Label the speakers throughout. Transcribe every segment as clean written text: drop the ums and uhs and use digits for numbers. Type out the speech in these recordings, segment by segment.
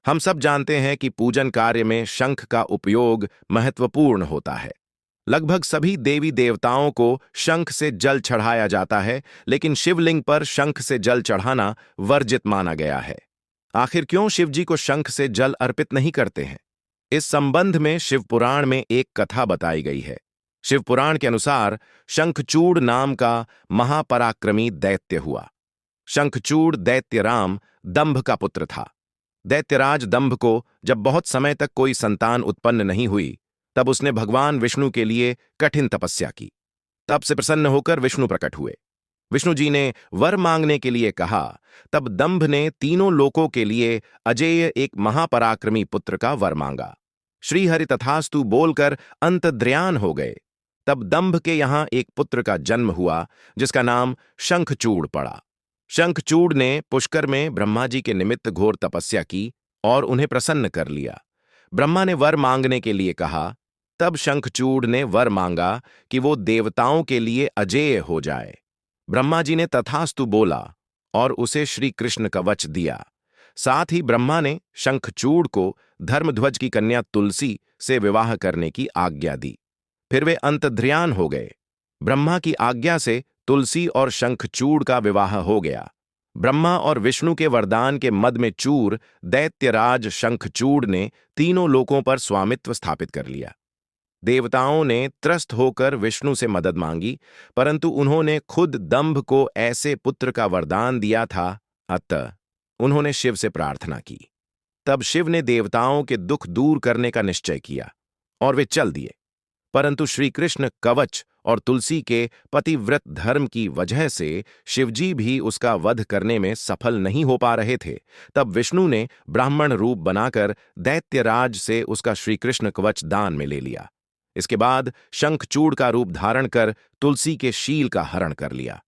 Speaker 1: हम सब जानते हैं कि पूजन कार्य में शंख का उपयोग महत्वपूर्ण होता है। लगभग सभी देवी देवताओं को शंख से जल चढ़ाया जाता है, लेकिन शिवलिंग पर शंख से जल चढ़ाना वर्जित माना गया है। आखिर क्यों शिवजी को शंख से जल अर्पित नहीं करते हैं? इस संबंध में शिवपुराण में एक कथा बताई गई है। शिवपुराण के अनुसार शंखचूड़ नाम का महापराक्रमी दैत्य हुआ। शंखचूड़ दैत्य राम दंभ का पुत्र था। दैत्यराज दंभ को जब बहुत समय तक कोई संतान उत्पन्न नहीं हुई, तब उसने भगवान विष्णु के लिए कठिन तपस्या की। तब से प्रसन्न होकर विष्णु प्रकट हुए। विष्णु जी ने वर मांगने के लिए कहा। तब दंभ ने तीनों लोकों के लिए अजेय एक महापराक्रमी पुत्र का वर मांगा। श्रीहरि तथास्तु बोलकर अंतर्ध्यान हो गए। तब दंभ के यहां एक पुत्र का जन्म हुआ, जिसका नाम शंखचूड़ पड़ा। शंखचूड़ ने पुष्कर में ब्रह्मा जी के निमित्त घोर तपस्या की और उन्हें प्रसन्न कर लिया। ब्रह्मा ने वर मांगने के लिए कहा। तब शंखचूड़ ने वर मांगा कि वो देवताओं के लिए अजेय हो जाए। ब्रह्मा जी ने तथास्तु बोला और उसे श्री कृष्ण कवच दिया। साथ ही ब्रह्मा ने शंखचूड़ को धर्मध्वज की कन्या तुलसी से विवाह करने की आज्ञा दी। फिर वे अंतर्ध्यान हो गए। ब्रह्मा की आज्ञा से तुलसी और शंखचूड़ का विवाह हो गया। ब्रह्मा और विष्णु के वरदान के मद में चूर दैत्यराज शंखचूड़ ने तीनों लोकों पर स्वामित्व स्थापित कर लिया। देवताओं ने त्रस्त होकर विष्णु से मदद मांगी, परंतु उन्होंने खुद दंभ को ऐसे पुत्र का वरदान दिया था, अतः उन्होंने शिव से प्रार्थना की। तब शिव ने देवताओं के दुख दूर करने का निश्चय किया और वे चल दिए। परंतु श्री कृष्ण कवच और तुलसी के पतिव्रत धर्म की वजह से शिवजी भी उसका वध करने में सफल नहीं हो पा रहे थे। तब विष्णु ने ब्राह्मण रूप बनाकर दैत्यराज से उसका श्री कृष्ण कवच दान में ले लिया। इसके बाद शंखचूड़ का रूप धारण कर तुलसी के शील का हरण कर लिया।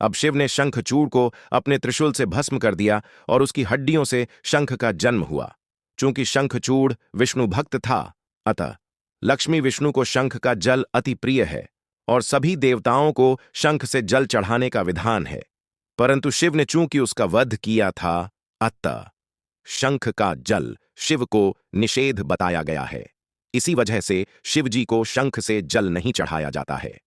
Speaker 1: अब शिव ने शंखचूड़ को अपने त्रिशूल से भस्म कर दिया और उसकी हड्डियों से शंख का जन्म हुआ। चूंकि शंखचूड़ विष्णु भक्त था, अतः लक्ष्मी विष्णु को शंख का जल अति प्रिय है और सभी देवताओं को शंख से जल चढ़ाने का विधान है। परंतु शिव ने चूंकि उसका वध किया था, अतः शंख का जल शिव को निषेध बताया गया है। इसी वजह से शिवजी को शंख से जल नहीं चढ़ाया जाता है।